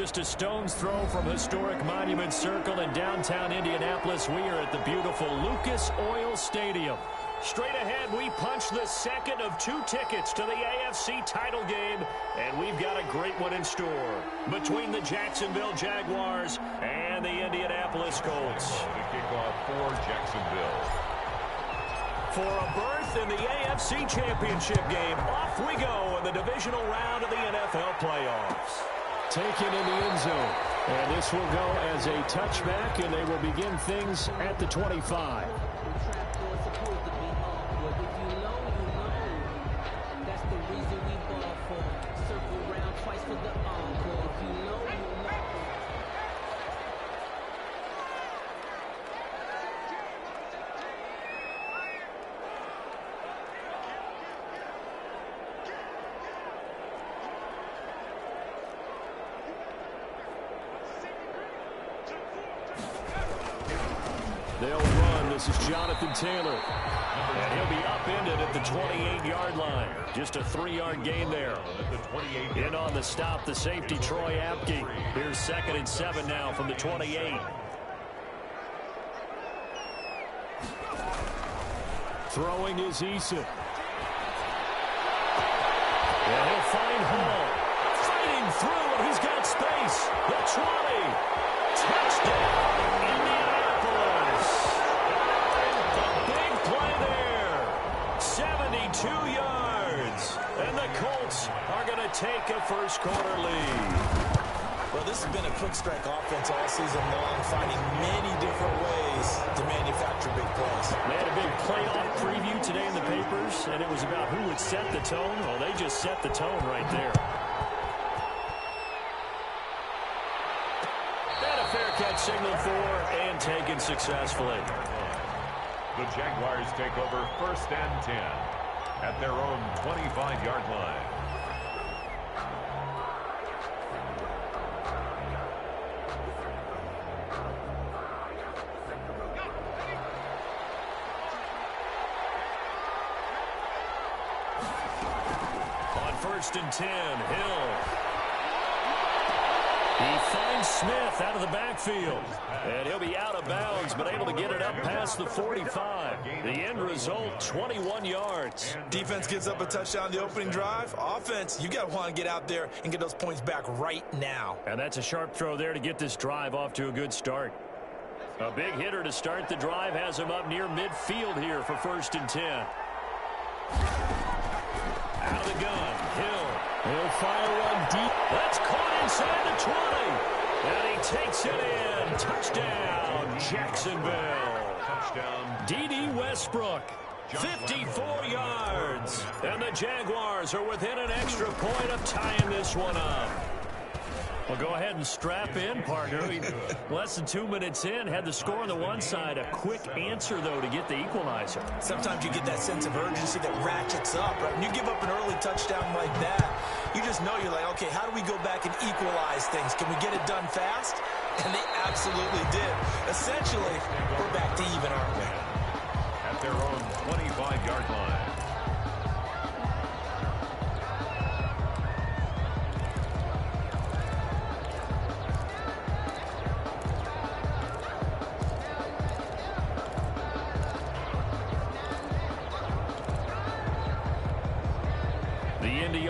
Just a stone's throw from historic Monument Circle in downtown Indianapolis. We are at the beautiful Lucas Oil Stadium. Straight ahead, we punch the second of 2 tickets to the AFC title game, and we've got a great one in store between the Jacksonville Jaguars and the Indianapolis Colts. The kickoff for Jacksonville. For a berth in the AFC Championship game, off we go in the divisional round of the NFL playoffs. Taken in the end zone, and this will go as a touchback, and they will begin things at the 25. They'll run. This is Jonathan Taylor. And he'll be upended at the 28-yard line. Just a 3-yard gain there. In on the stop, the safety, Troy Apke. Here's 2nd and 7 now from the 28. Throwing is Eason. And he'll find Hall. Fighting through, and he's got space. The 20. Touchdown, Indianapolis. A big play there. 72 yards. And the Colts are going to take a first-quarter lead. Well, this has been a quick strike offense all season long, finding many different ways to manufacture big plays. They had a big playoff preview today in the papers, and it was about who would set the tone. Well, they just set the tone right there. And a fair catch signaled for and taken successfully. The Jaguars take over 1st and 10 at their own 25-yard line. On 1st and 10, Hill. He finds Smith out of the backfield. And he'll be out of bounds, but able to get it up past the 45. The end result, 21 yards. Defense gives up a touchdown the opening drive. Offense, you got to want to get out there and get those points back right now. And that's a sharp throw there to get this drive off to a good start. A big hitter to start the drive has him up near midfield here for 1st and 10. Out of the gun, Hill. He'll fire one deep. That's caught inside the 20. And he takes it in. Touchdown, Jacksonville. Touchdown. D.D. Westbrook, 54 yards. And the Jaguars are within an extra point of tying this one up. Well, go ahead and strap in, partner. Less than 2 minutes in, had the score on the one side. A quick answer, though, to get the equalizer. Sometimes you get that sense of urgency that ratchets up, right? When you give up an early touchdown like that, you just know you're like, okay, how do we go back and equalize things? Can we get it done fast? And they absolutely did. Essentially, we're back to even, aren't we? At their own 25-yard line.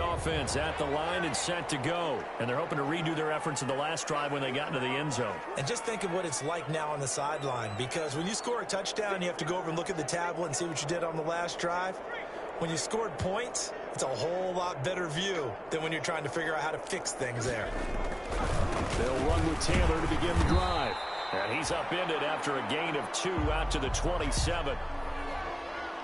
Offense at the line and set to go. And they're hoping to redo their efforts in the last drive when they got into the end zone. And just think of what it's like now on the sideline, because when you score a touchdown, you have to go over and look at the tablet and see what you did on the last drive. When you scored points, it's a whole lot better view than when you're trying to figure out how to fix things there. They'll run with Taylor to begin the drive. And he's upended after a gain of 2 out to the 27.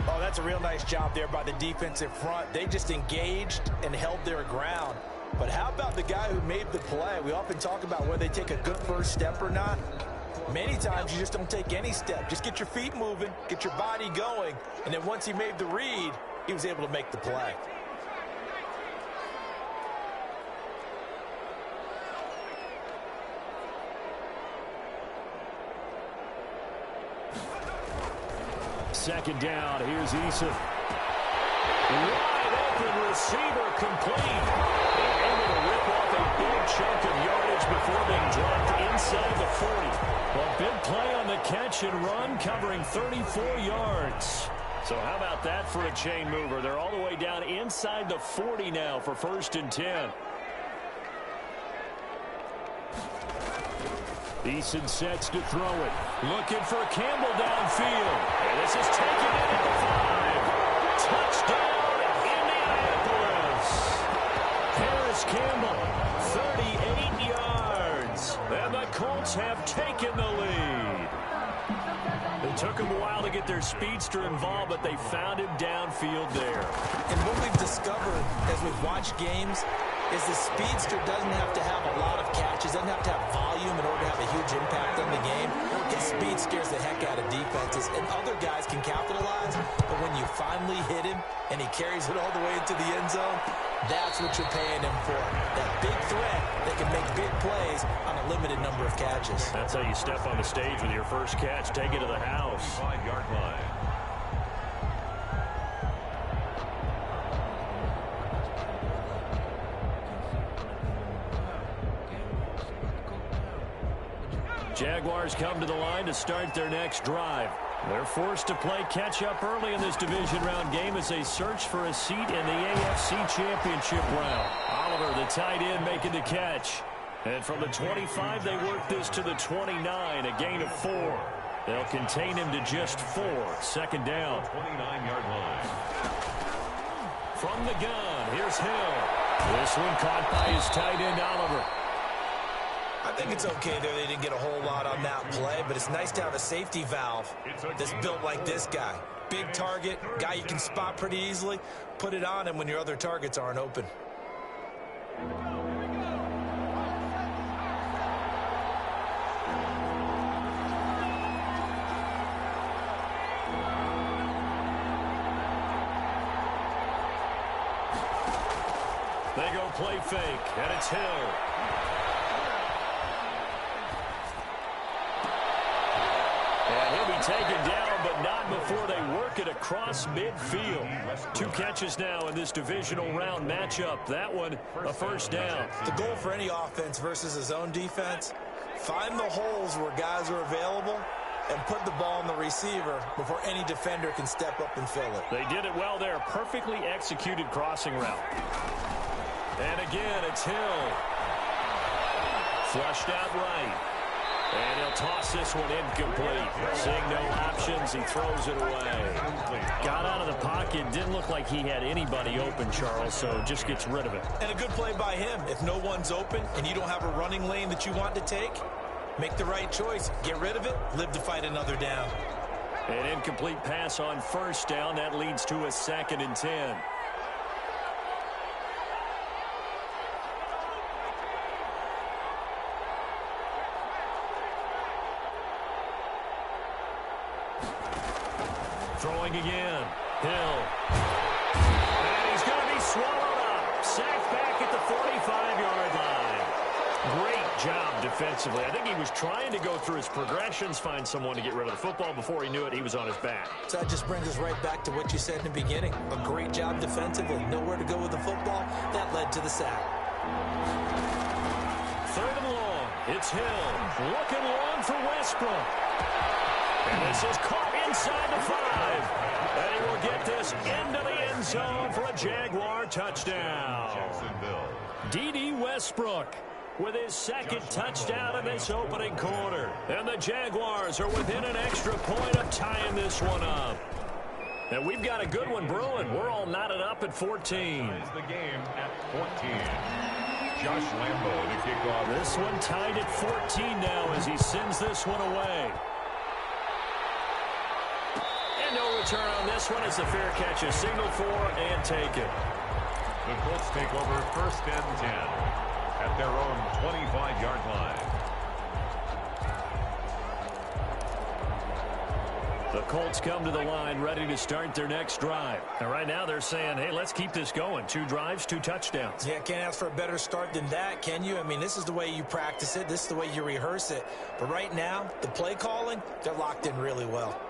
Oh, that's a real nice job there by the defensive front. They just engaged and held their ground. But how about the guy who made the play? We often talk about whether they take a good first step or not. Many times you just don't take any step. Just get your feet moving, get your body going, and then once he made the read, he was able to make the play. Second down, here's Eason. Wide open receiver complete. Able to rip off a big chunk of yardage before being dropped inside the 40. Well, big play on the catch and run, covering 34 yards. So how about that for a chain mover? They're all the way down inside the 40 now for 1st and 10. Eason sets to throw it. Looking for Campbell downfield. And this is taken in at the 5. Touchdown, Indianapolis. Harris Campbell, 38 yards. And the Colts have taken the lead. It took them a while to get their speedster involved, but they found him downfield there. And what we've discovered as we've watched games is the speedster doesn't have to have a lot of catches, doesn't have to have volume in order to have a huge impact on the game. His speed scares the heck out of defenses, and other guys can capitalize, but when you finally hit him and he carries it all the way into the end zone, that's what you're paying him for. That big threat that can make big plays on a limited number of catches. That's how you step on the stage with your first catch. Take it to the house. 5-yard line. Jaguars come to the line to start their next drive. They're forced to play catch-up early in this division round game as they search for a seat in the AFC Championship round. Oliver, the tight end, making the catch. And from the 25, they work this to the 29, a gain of 4. They'll contain him to just 4. 2nd down. 29-yard line. From the gun, here's Hill. This one caught by his tight end, Oliver. I think it's okay there they didn't get a whole lot on that play, but it's nice to have a safety valve that's built like this guy. Big target, guy you can spot pretty easily. Put it on him when your other targets aren't open. They go play fake, and it's Hill. And he'll be taken down, but not before they work it across midfield. 2 catches now in this divisional round matchup. That one, a 1st down. The goal for any offense versus his own defense, find the holes where guys are available and put the ball on the receiver before any defender can step up and fill it. They did it well there. Perfectly executed crossing route. And again, it's Hill. Flushed out right. And he'll toss this one incomplete. Seeing no options, he throws it away. Got out of the pocket. Didn't look like he had anybody open, Charles, so just gets rid of it. And a good play by him. If no one's open and you don't have a running lane that you want to take, make the right choice. Get rid of it. Live to fight another down. An incomplete pass on 1st down. That leads to a 2nd and 10. Throwing again. Hill. And he's going to be swallowed up. Sacked back at the 45-yard line. Great job defensively. I think he was trying to go through his progressions, find someone to get rid of the football. Before he knew it, he was on his back. So that just brings us right back to what you said in the beginning. A great job defensively. Nowhere to go with the football. That led to the sack. 3rd and long. It's Hill. Looking long for Westbrook. And this is caught inside the 5. And he will get this into the end zone for a Jaguar touchdown. Jacksonville. D.D. Westbrook with his 2nd touchdown in this opening quarter. And the Jaguars are within an extra point of tying this one up. And we've got a good one brewing. We're all knotted up at 14. Ties the game at 14. Josh Lambo to kick off. This one tied at 14 now as he sends this one away. No return on this one as the fair catch is signaled for and taken. The Colts take over 1st and 10 at their own 25-yard line. The Colts come to the line ready to start their next drive. And right now they're saying, hey, let's keep this going. 2 drives, 2 touchdowns. Yeah, can't ask for a better start than that, can you? I mean, this is the way you practice it. This is the way you rehearse it. But right now, the play calling, they're locked in really well.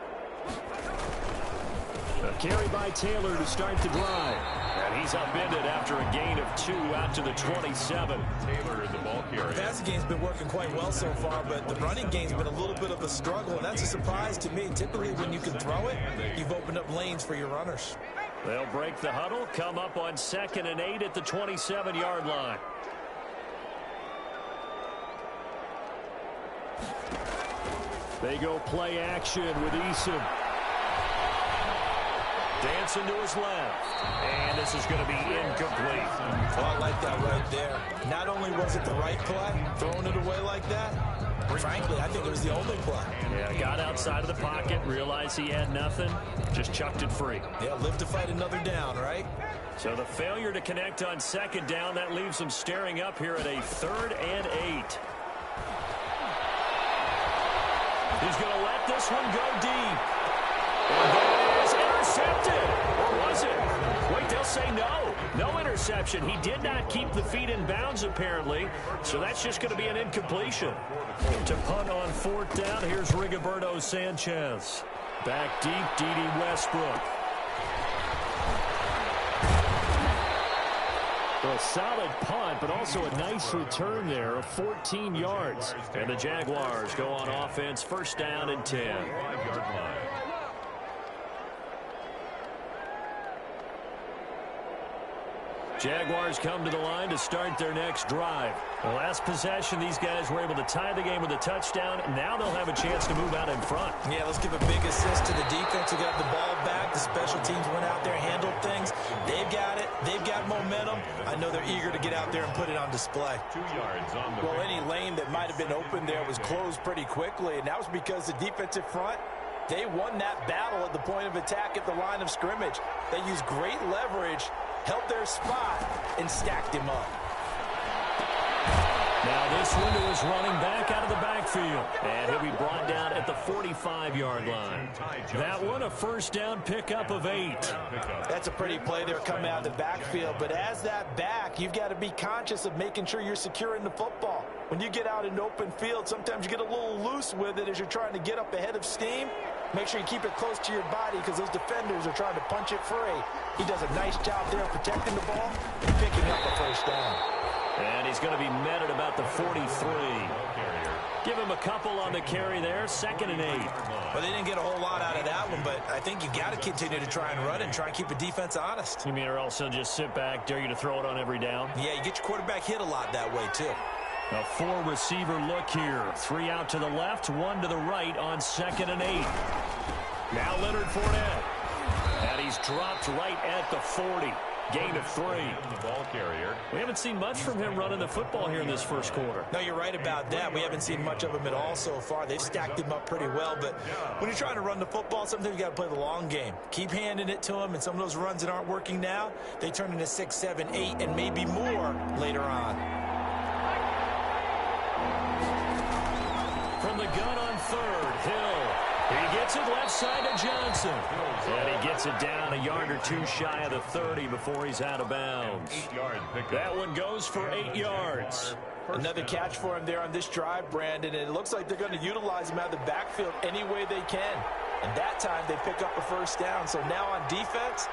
A carry by Taylor to start the drive. And he's upended after a gain of 2 out to the 27. Taylor in the ball carrier. The passing game's been working quite well so far, but the running game's been a little bit of a struggle, and that's a surprise to me. Typically, when you can throw it, you've opened up lanes for your runners. They'll break the huddle, come up on 2nd and 8 at the 27-yard line. They go play action with Eason. Dancing to his left. And this is going to be incomplete. Oh, I like that right there. Not only was it the right play, throwing it away like that, frankly, I think it was the only play. Yeah, got outside of the pocket, realized he had nothing, just chucked it free. Yeah, live to fight another down, right? So the failure to connect on 2nd down, that leaves them staring up here at a 3rd and 8. He's going to let this one go deep. And that is intercepted. Or was it? Wait, they'll say no. No interception. He did not keep the feet in bounds, apparently. So that's just going to be an incompletion. To punt on 4th down, here's Rigoberto Sanchez. Back deep, D.D. Westbrook. A solid punt, but also a nice return there of 14 yards. And the Jaguars go on offense, 1st down and 10. 5-yard line. Jaguars come to the line to start their next drive. The last possession, these guys were able to tie the game with a touchdown. Now they'll have a chance to move out in front. Yeah, let's give a big assist to the defense who got the ball back. The special teams went out there, handled things. They've got it. They've got momentum. I know they're eager to get out there and put it on display. 2 yards on the Well, any lane that might have been open there was closed pretty quickly, and that was because the defensive front, they won that battle at the point of attack at the line of scrimmage. They used great leverage, held their spot, and stacked him up. Now this window is running back out of the backfield. And he'll be brought down at the 45-yard line. That one, a 1st down pickup of 8. That's a pretty play there coming out of the backfield. But as that back, you've got to be conscious of making sure you're securing the football. When you get out in open field, sometimes you get a little loose with it as you're trying to get up ahead of steam. Make sure you keep it close to your body because those defenders are trying to punch it free. He does a nice job there protecting the ball and picking up a 1st down. And he's going to be met at about the 43. Give him a couple on the carry there, 2nd and 8. Well, they didn't get a whole lot out of that one, but I think you got to continue to try and run and try and keep the defense honest. You mean or else he'll just sit back, dare you to throw it on every down? Yeah, you get your quarterback hit a lot that way, too. A 4-receiver look here. 3 out to the left, 1 to the right on 2nd and 8. Now Leonard Fournette. And he's dropped right at the 40. Gain of 3. The ball carrier. We haven't seen much from him running the football here in this 1st quarter. No, you're right about that. We haven't seen much of him at all so far. They've stacked him up pretty well, but when you're trying to run the football, sometimes you got to play the long game. Keep handing it to him, and some of those runs that aren't working now, they turn into 6, 7, 8, and maybe more later on. From the gun on 3rd, Hill. He gets it left side to Johnson. And he gets it down a yard or 2 shy of the 30 before he's out of bounds. 8-yard pickup. That one goes for 8 yards. Another catch for him there on this drive, Brandon, and it looks like they're going to utilize him out of the backfield any way they can. And that time they pick up a 1st down. So now on defense,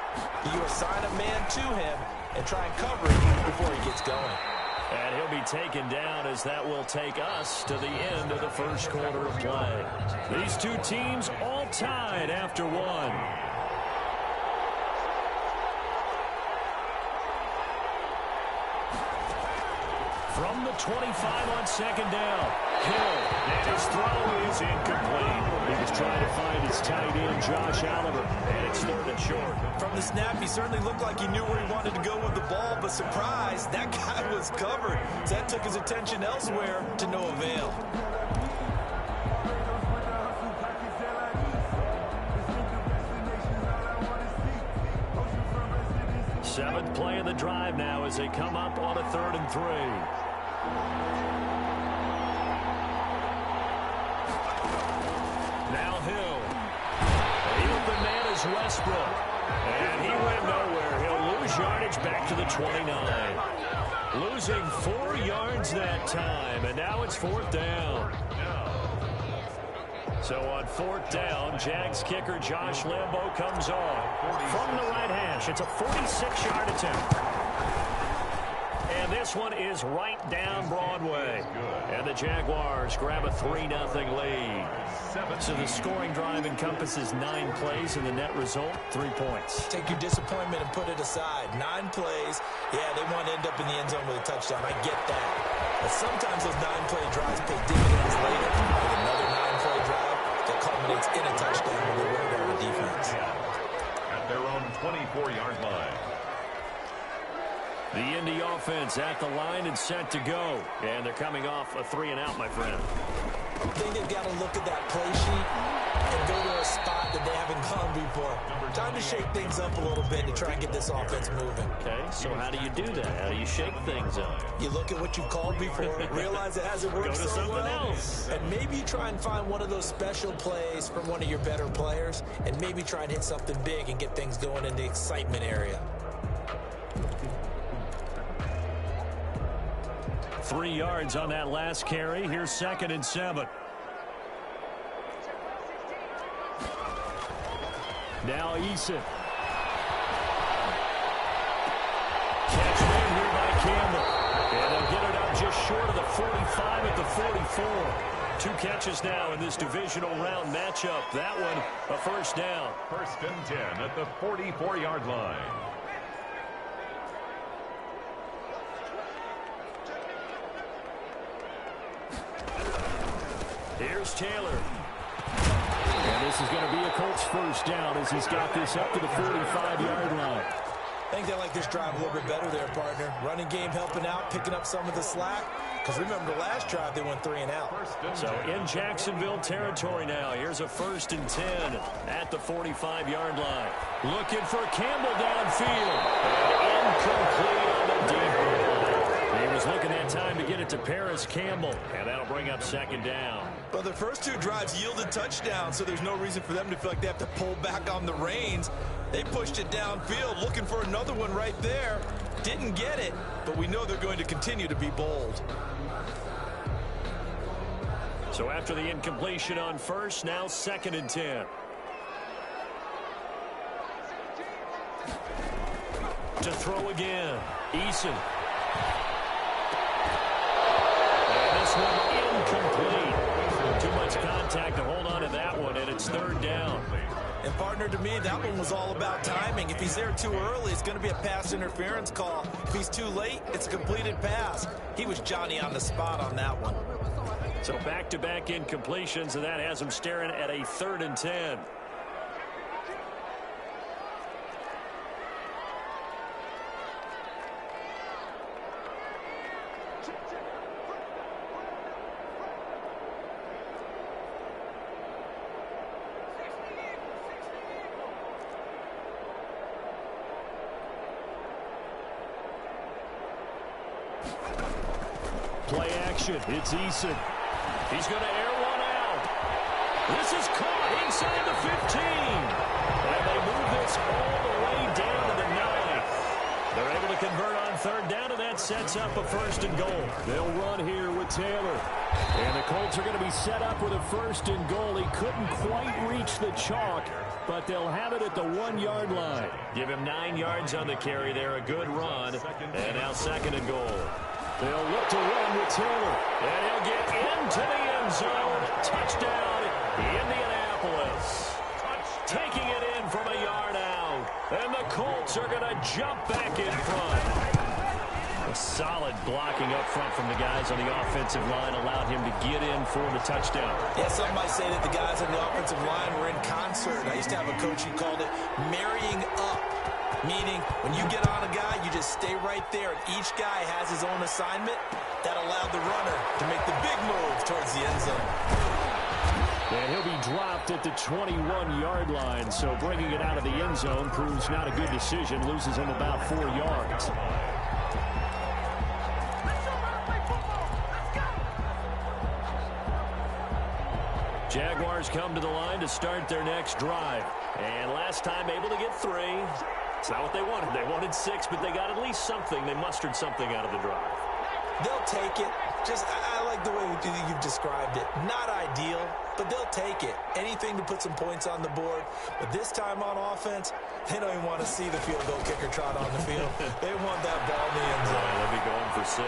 you assign a man to him and try and cover him before he gets going. And he'll be taken down as that will take us to the end of the 1st quarter of play. These two teams all tied after 1. From the 25 on 2nd down, Hill, and his throw is incomplete. He was trying to find his tight end, Josh Oliver, and it's 3rd and short. From the snap, he certainly looked like he knew where he wanted to go with the ball, but surprise, that guy was covered. So that took his attention elsewhere to no avail. Seventh play of the drive now as they come up on a 3rd and 3. Now Hill. The open man is Westbrook. And he went nowhere. He'll lose yardage back to the 29. Losing 4 yards that time. And now it's 4th down. So on 4th down, Jags kicker Josh Lambo comes on. from the right hash. It's a 46-yard attempt. And this one is right down Broadway. And the Jaguars grab a 3-0 lead. So the scoring drive encompasses 9 plays, and the net result, 3 points. Take your disappointment and put it aside. 9 plays. Yeah, they want to end up in the end zone with a touchdown. I get that. But sometimes those 9-play drives pay dividends later. With another 9-play drive that culminates in a touchdown when they win it over defense. At their own 24-yard line. The Indy offense at the line and set to go. And they're coming off a 3-and-out, my friend. I think they've got to look at that play sheet and go to a spot that they haven't gone before. Time to shake things up a little bit to try and get this offense moving. Okay, so how do you do that? How do you shake things up? You look at what you called before, realize it hasn't worked Go to so something well, else. and maybe you try and find one of those special plays from one of your better players, and maybe try and hit something big and get things going in the excitement area. 3 yards on that last carry. Here's 2nd and 7. Now Eason. Catch made here by Campbell. And they'll get it up just short of the 45 at the 44. 2 catches now in this divisional round matchup. That one a first down. 1st and 10 at the 44-yard line. Here's Taylor. And this is going to be a Colts first down as he's got this up to the 45-yard line. I think they like this drive a little bit better there, partner. Running game helping out, picking up some of the slack. Because remember, the last drive they went 3-and-out. So in Jacksonville territory now. Here's a 1st and 10 at the 45-yard line. Looking for Campbell downfield. And incomplete on the deep ball. He was looking that time to get it to Paris Campbell. And that'll bring up 2nd down. Well, the first 2 drives yielded touchdowns, so there's no reason for them to feel like they have to pull back on the reins. They pushed it downfield, looking for another one right there. Didn't get it, but we know they're going to continue to be bold. So after the incompletion on first, now 2nd and 10. To throw again, Eason. And this one incomplete. Too much contact to hold on to that one, and it's 3rd down. And partner, to me, that one was all about timing. If he's there too early, it's going to be a pass interference call. If he's too late, it's a completed pass. He was Johnny on the spot on that one. So back-to-back incompletions, and that has him staring at a 3rd and 10. Play action. It's Eason. He's going to air one out. This is caught inside the 15. And they move this all the way down to the 9. They're able to convert on 3rd down, and that sets up a 1st and goal. They'll run here with Taylor. And the Colts are going to be set up with a 1st and goal. He couldn't quite reach the chalk, but they'll have it at the 1-yard line. Give him 9 yards on the carry there. A good run. And now 2nd and goal. They'll look to run with Taylor. And he'll get into the end zone. Touchdown, Indianapolis. Taking it in from a yard out. And the Colts are going to jump back in front. A solid blocking up front from the guys on the offensive line allowed him to get in for the touchdown. Yeah, some might say that the guys on the offensive line were in concert. I used to have a coach who called it marrying up. Meaning, when you get on a guy, you just stay right there. And each guy has his own assignment. That allowed the runner to make the big move towards the end zone. And he'll be dropped at the 21-yard line. So bringing it out of the end zone proves not a good decision. Loses him about 4 yards. Jaguars come to the line to start their next drive. And last time able to get 3. It's not what they wanted. They wanted 6, but they got at least something. They mustered something out of the drive. They'll take it. I like the way you've described it. Not ideal, but they'll take it. Anything to put some points on the board. But this time on offense, they don't even want to see the field goal kicker trot on the field. They want that ball in the end zone. Right, they'll be going for 6.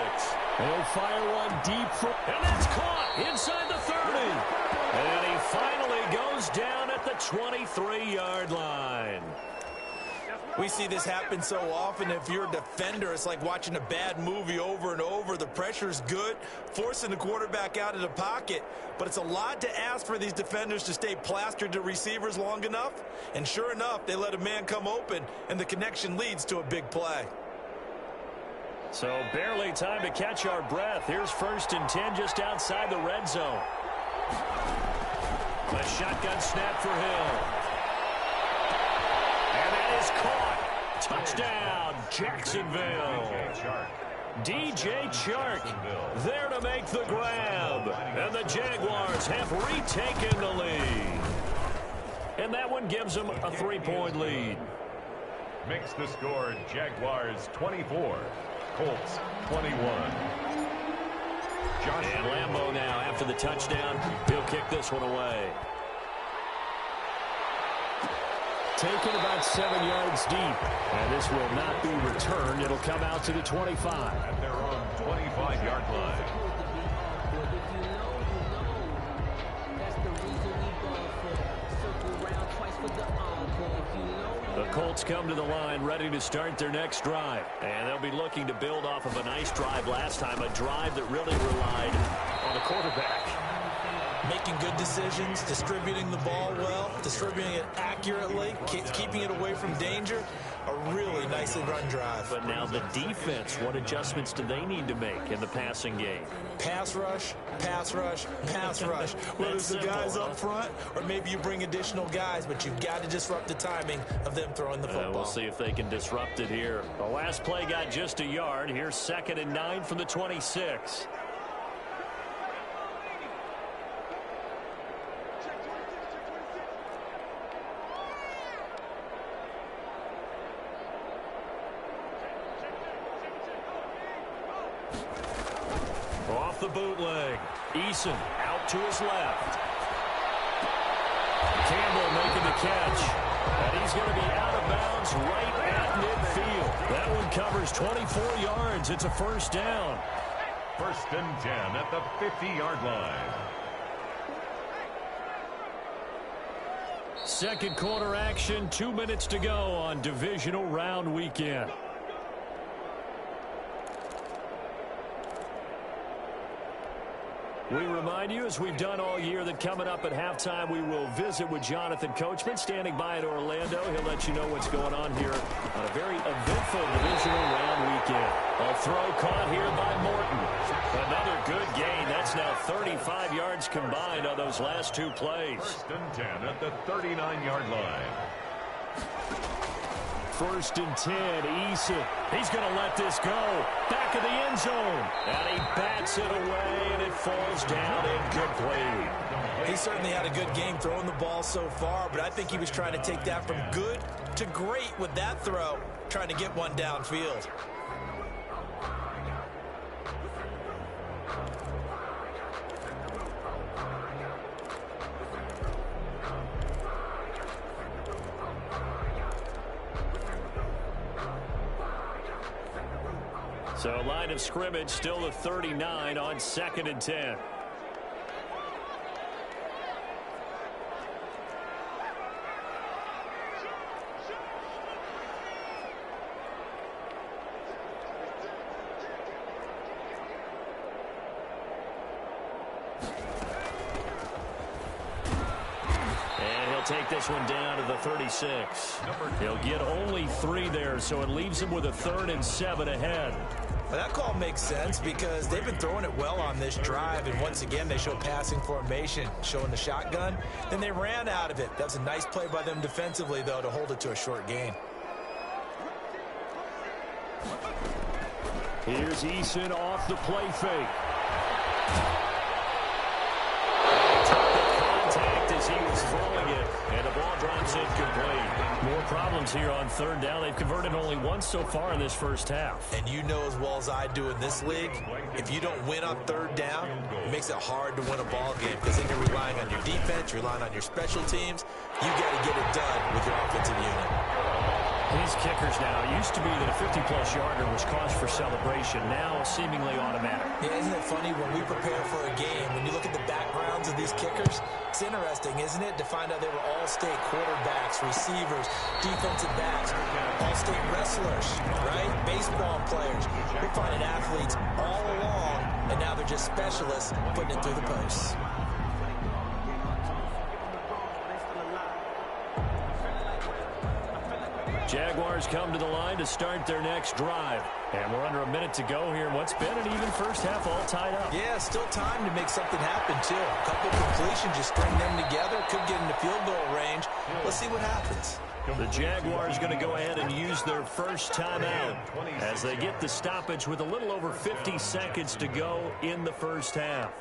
He'll fire one deep and that's caught inside the 30. And he finally goes down at the 23-yard line. We see this happen so often. If you're a defender, it's like watching a bad movie over and over. The pressure's good, forcing the quarterback out of the pocket. But it's a lot to ask for these defenders to stay plastered to receivers long enough. And sure enough, they let a man come open, and the connection leads to a big play. So barely time to catch our breath. Here's 1st and 10 just outside the red zone. A shotgun snap for Hill. And that is caught. Touchdown, Jacksonville. DJ Chark there to make the grab. And the Jaguars have retaken the lead. And that one gives them a 3-point lead. Makes the score Jaguars 24, Colts 21. And Lambeau now after the touchdown. He'll kick this one away. Taken about 7 yards deep. And this will not be returned. It'll come out to the 25. At their own 25-yard line. The Colts come to the line ready to start their next drive. And they'll be looking to build off of a nice drive last time. A drive that really relied on the quarterback. Making good decisions, distributing the ball well, distributing it accurately, keeping it away from danger. A really nicely run drive. But now the defense, what adjustments do they need to make in the passing game? Pass rush, pass rush, pass rush. Whether it's the guys up front or maybe you bring additional guys, but you've got to disrupt the timing of them throwing the football. We'll see if they can disrupt it here. The last play got just a yard. Here's 2nd and 9 from the 26. Off the bootleg. Eason out to his left. Campbell making the catch. And he's going to be out of bounds right at midfield. That one covers 24 yards. It's a 1st down. 1st and 10 at the 50-yard line. Second quarter action. 2 minutes to go on divisional round weekend. We remind you, as we've done all year, that coming up at halftime, we will visit with Jonathan Coachman, standing by in Orlando. He'll let you know what's going on here on a very eventful divisional round weekend. A throw caught here by Morton. Another good gain. That's now 35 yards combined on those last 2 plays. 1st and 10 at the 39-yard line. 1st and 10, Eason. He's going to let this go. Back of the end zone. And he bats it away, and it falls down incomplete. He certainly had a good game throwing the ball so far, but I think he was trying to take that from good to great with that throw, trying to get one downfield. So line of scrimmage still the 39 on 2nd and 10. Take this one down to the 36. He'll get only 3 there, so it leaves him with a 3rd and 7 ahead. Well, that call makes sense because they've been throwing it well on this drive, and once again they show passing formation, showing the shotgun. Then they ran out of it. That's a nice play by them defensively, though, to hold it to a short gain. Here's Eason off the play fake. as he was throwing it, and the ball drops incomplete. More problems here on third down. They've converted only once so far in this first half. And you know as well as I do in this league, if you don't win on third down, it makes it hard to win a ball game because then you're relying on your defense, you're relying on your special teams. You got to get it done with your offensive unit. These kickers now, it used to be that a 50-plus yarder was cause for celebration. Now, seemingly automatic. Yeah, isn't it funny when we prepare for a game, when you look at the backgrounds of these kickers, it's interesting, isn't it, to find out they were all-state quarterbacks, receivers, defensive backs, all-state wrestlers, right? Baseball players. We're finding athletes all along, and now they're just specialists putting it through the posts. Jaguars come to the line to start their next drive. And we're under a minute to go here in what's been an even first half, all tied up. Yeah, still time to make something happen, too. A couple completions, just string them together. Could get into field goal range. Let's see what happens. The Jaguars going to go ahead and use their first timeout as they get the stoppage with a little over 50 seconds to go in the first half.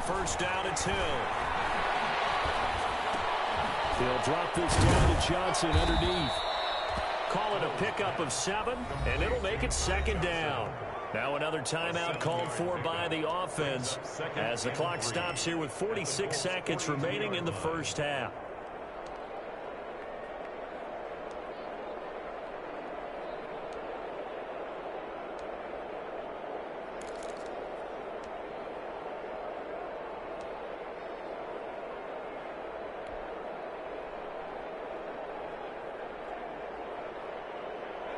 First down, it's Hill. He'll drop this down to Johnson underneath. Call it a pickup of 7, and it'll make it second down. Now another timeout called for by the offense as the clock stops here with 46 seconds remaining in the first half.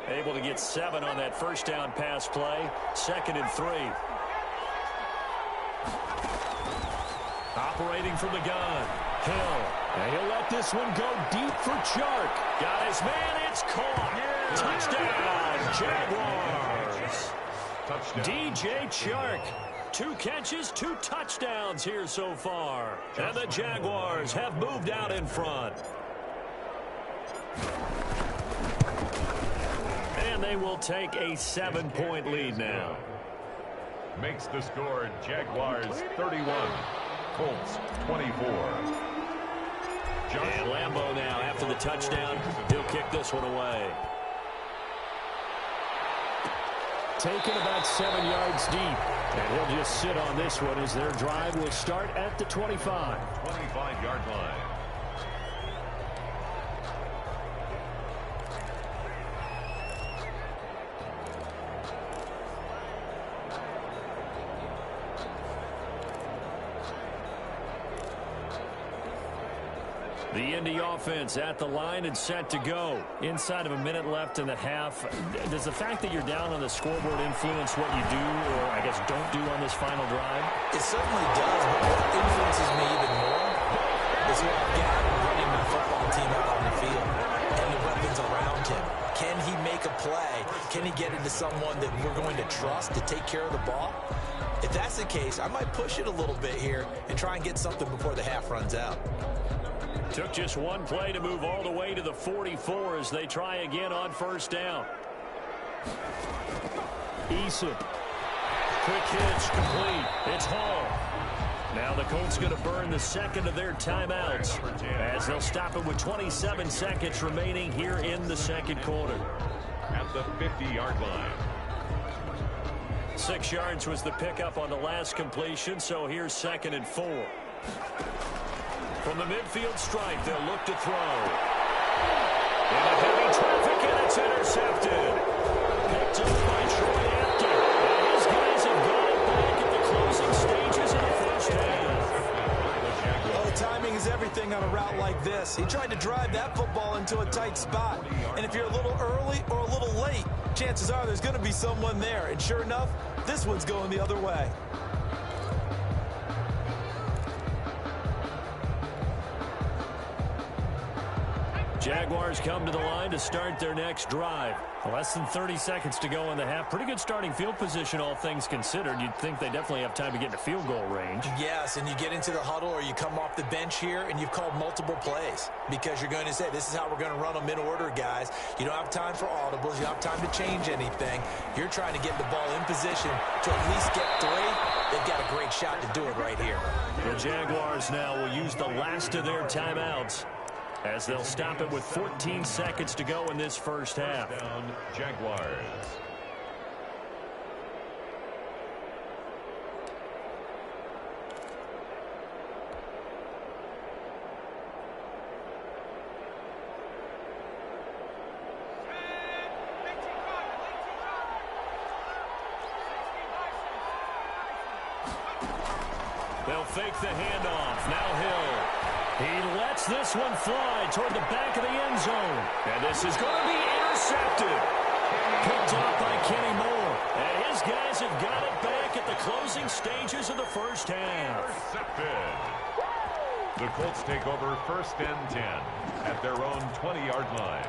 Able to get 7 on that first down pass play. 2nd and 3. Operating from the gun. Hill. And he'll let this one go deep for Chark. Got his man. It's caught. Touchdown, Jaguars. DJ Chark. 2 catches, 2 touchdowns here so far. And the Jaguars have moved out in front. And they will take a 7-point lead now. Makes the score Jaguars 31, Colts 24. And Lambeau now after the touchdown. He'll kick this one away. Taken about 7 yards deep. And he'll just sit on this one as their drive will start at the 25. 25-yard line. The Indy offense at the line and set to go. Inside of a minute left in the half. Does the fact that you're down on the scoreboard influence what you do, or I guess don't do on this final drive? It certainly does, but what influences me even more is who I've got running my football team out on the field and the weapons around him. Can he make a play? Can he get into someone that we're going to trust to take care of the ball? If that's the case, I might push it a little bit here and try and get something before the half runs out. Took just one play to move all the way to the 44 as they try again on first down. Eason. Quick hitch, complete. It's Hall. Now the Colts going to burn the second of their timeouts as they'll stop it with 27 seconds remaining here in the second quarter. At the 50-yard line. 6 yards was the pickup on the last completion, so here's 2nd and 4. From the midfield stripe, they'll look to throw. Into heavy traffic, and it's intercepted. Picked up by Troy Apton. And these guys have got it back at the closing stages of the first half. Well, timing is everything on a route like this. He tried to drive that football into a tight spot. And if you're a little early or a little late, chances are there's going to be someone there. And sure enough, this one's going the other way. Jaguars come to the line to start their next drive. Less than 30 seconds to go in the half. Pretty good starting field position, all things considered. You'd think they definitely have time to get into field goal range. Yes, and you get into the huddle or you come off the bench here and you've called multiple plays because you're going to say, this is how we're going to run them in order, guys. You don't have time for audibles. You don't have time to change anything. You're trying to get the ball in position to at least get 3. They've got a great shot to do it right here. The Jaguars now will use the last of their timeouts as they'll stop it with 14 seconds to go in this first half. Down, Jaguars. They'll fake the handoff. Now Hill. He lets this one fly toward the back of the end zone. And this is going to be intercepted. Picked off by Kenny Moore. And his guys have got it back at the closing stages of the first half. Intercepted. The Colts take over 1st and 10 at their own 20-yard line.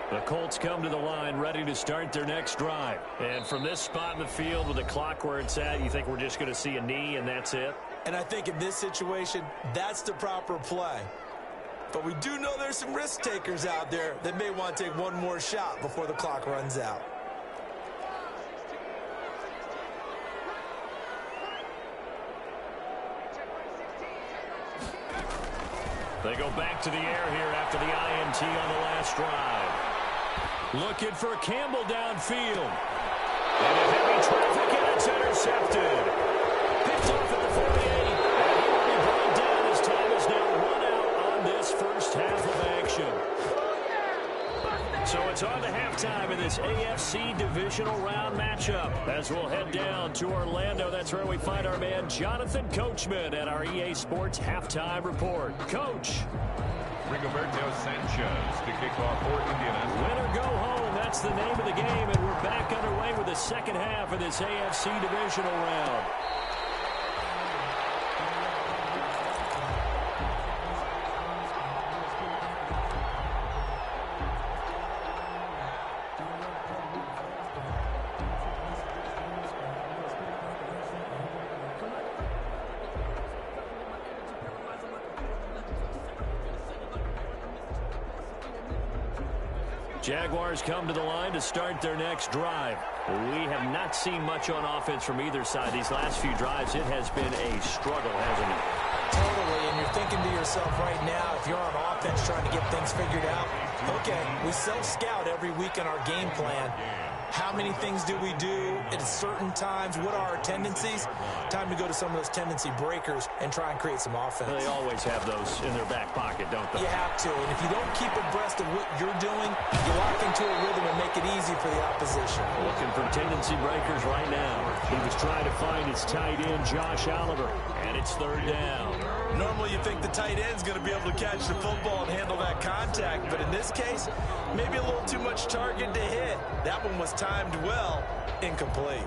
The Colts come to the line ready to start their next drive. And from this spot in the field with the clock where it's at, you think we're just going to see a knee and that's it? And I think in this situation, that's the proper play. But we do know there's some risk takers out there that may want to take one more shot before the clock runs out. They go back to the air here after the INT on the last drive. Looking for Campbell downfield. And a heavy traffic, and it's intercepted. Picked off at the 48. And he will be brought down as time is now run out on this first half of action. So it's on to halftime in this AFC divisional round matchup. As we'll head down to Orlando, that's where we find our man Jonathan Coachman at our EA Sports Halftime Report. Coach. Rigoberto Sanchez to kick off for Indianapolis. Win or go home, that's the name of the game, and we're back underway with the second half of this AFC divisional round. Jaguars come to the line to start their next drive. We have not seen much on offense from either side. These last few drives, it has been a struggle, hasn't it? Totally, and you're thinking to yourself right now, if you're on offense trying to get things figured out, okay, we self-scout every week in our game plan. How many things do we do at certain times? What are our tendencies? Time to go to some of those tendency breakers and try and create some offense. They always have those in their back pocket, don't they? You have to, and if you don't keep abreast of what you're doing, you lock into a rhythm and make it easy for the opposition. Looking for tendency breakers right now. He was trying to find his tight end, Josh Oliver, and it's 3rd down. Normally you think the tight end's going to be able to catch the football and handle that contact, but in this case, maybe a little too much target to hit. That one was timed well, incomplete.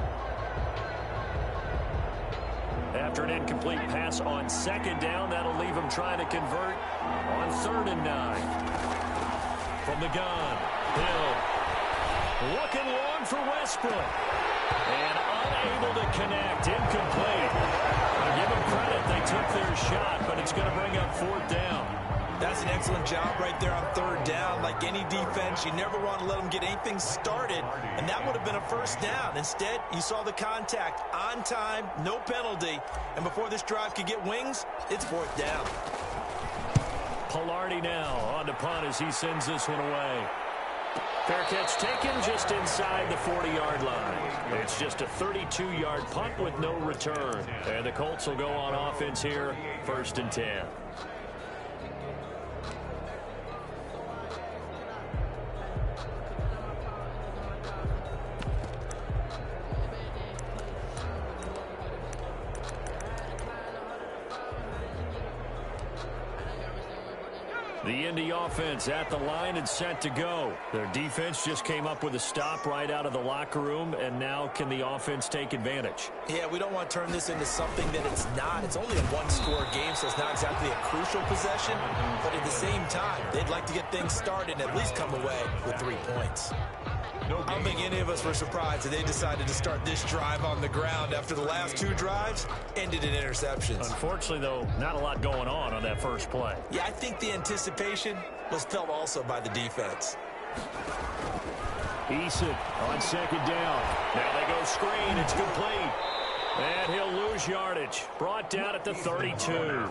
After an incomplete pass on 2nd down, that'll leave him trying to convert on 3rd and 9. From the gun, Hill looking long for Westbrook. And unable to connect, incomplete. I give them credit, they took their shot, but it's going to bring up 4th down. That's an excellent job right there on 3rd down. Like any defense, you never want to let them get anything started, and that would have been a 1st down. Instead, you saw the contact on time, no penalty, and before this drive could get wings, it's 4th down. Pilardi now on the punt as he sends this one away. Fair catch taken just inside the 40-yard line. It's just a 32-yard punt with no return. And the Colts will go on offense here, 1st and 10. The Indy offense at the line and set to go. Their defense just came up with a stop right out of the locker room, and now can the offense take advantage? Yeah, we don't want to turn this into something that it's not. It's only a one-score game, so it's not exactly a crucial possession. But at the same time, they'd like to get things started and at least come away with 3 points. I don't think any of us were surprised that they decided to start this drive on the ground after the last 2 drives ended in interceptions. Unfortunately, though, not a lot going on that first play. Yeah, I think the anticipation was felt also by the defense. Eason on second down. Now they go screen. It's complete. And he'll lose yardage. Brought down at the 32.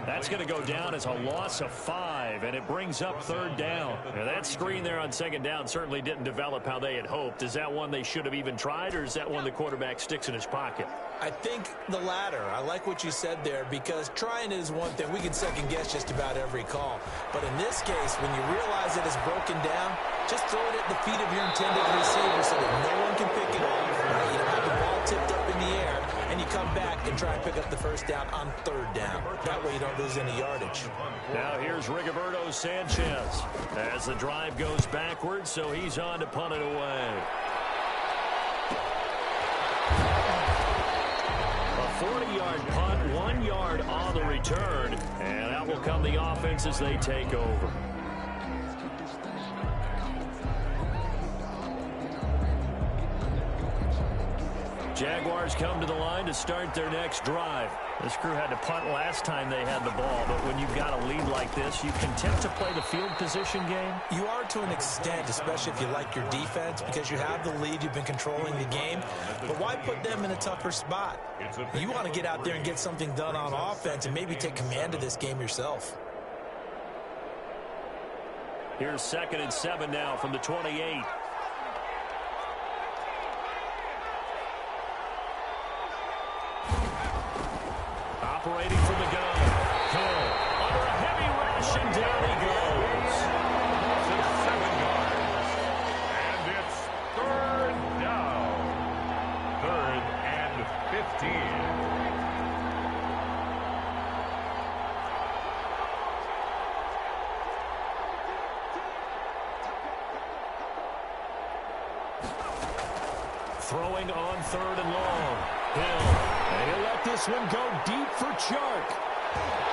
That's going to go down as a loss of 5, and it brings up 3rd down. Now, that screen there on second down certainly didn't develop how they had hoped. Is that one they should have even tried, or is that one the quarterback sticks in his pocket? I think the latter. I like what you said there, because trying it is one thing. We can second-guess just about every call. But in this case, when you realize that it's broken down, just throw it at the feet of your intended receiver so that no one can pick it off. Right? You don't have the ball tipped up in the air, and you come back and try and pick up the first down on 3rd down. That way you don't lose any yardage. Now here's Rigoberto Sanchez as the drive goes backwards, so he's on to punt it away. A 40-yard punt, 1 yard on the return, and out will come the offense as they take over. Jaguars come to the line to start their next drive. This crew had to punt last time they had the ball, but when you've got a lead like this, you can tend to play the field position game. You are to an extent, especially if you like your defense, because you have the lead, you've been controlling the game. But why put them in a tougher spot? You want to get out there and get something done on offense and maybe take command of this game yourself. Here's 2nd and 7 now from the 28. Operating from the gun. Hill under a heavy rush, and down he goes. It's 7 yards. And it's 3rd down. 3rd and 15. Throwing on 3rd and long. Hill. And he'll let this one go deep for Chark.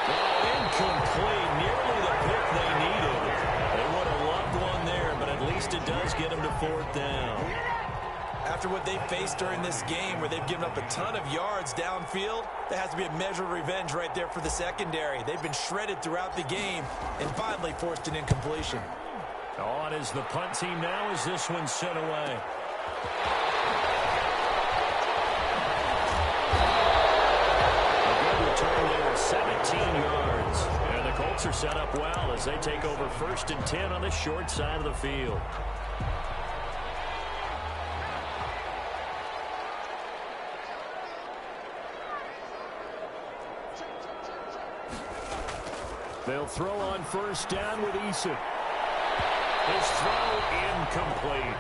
Oh, incomplete. Nearly the pick they needed. They would have loved one there, but at least it does get them to 4th down. After what they faced during this game, where they've given up a ton of yards downfield, there has to be a measure of revenge right there for the secondary. They've been shredded throughout the game and finally forced an incompletion. On is the punt team now as this one's sent away. Return there, 17 yards. And the Colts are set up well as they take over 1st and 10 on the short side of the field. They'll throw on 1st down with Eason. His throw incomplete.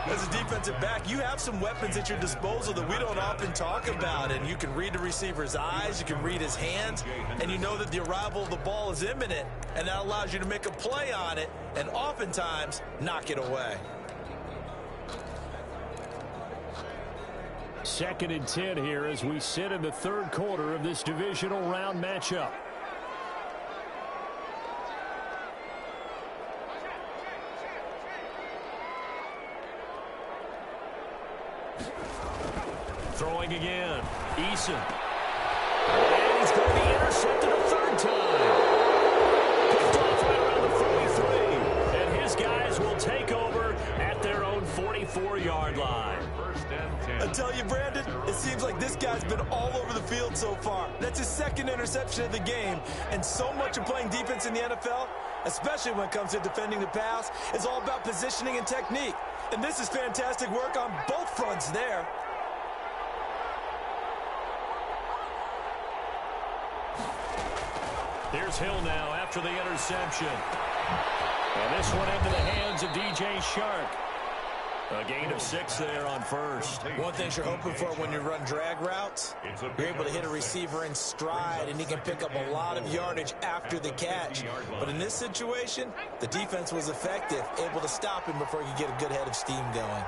As a defensive back, you have some weapons at your disposal that we don't often talk about, and you can read the receiver's eyes, you can read his hands, and you know that the arrival of the ball is imminent, and that allows you to make a play on it and oftentimes knock it away. 2nd and 10 here as we sit in the 3rd quarter of this divisional round matchup. Throwing again. Eason. And he's going to be intercepted a 3rd time. Picked off right around the 43. And his guys will take over at their own 44-yard line. 1st and 10. I tell you, Brandon, it seems like this guy's been all over the field so far. That's his 2nd interception of the game. And so much of playing defense in the NFL, especially when it comes to defending the pass, is all about positioning and technique. And this is fantastic work on both fronts there. Here's Hill now after the interception. And this one into the hands of DJ Chark. A gain of 6 there on first. One thing you're hoping for when you run drag routes, you're able to hit a receiver in stride, and he can pick up a lot of yardage after the catch. But in this situation, the defense was effective, able to stop him before he could get a good head of steam going.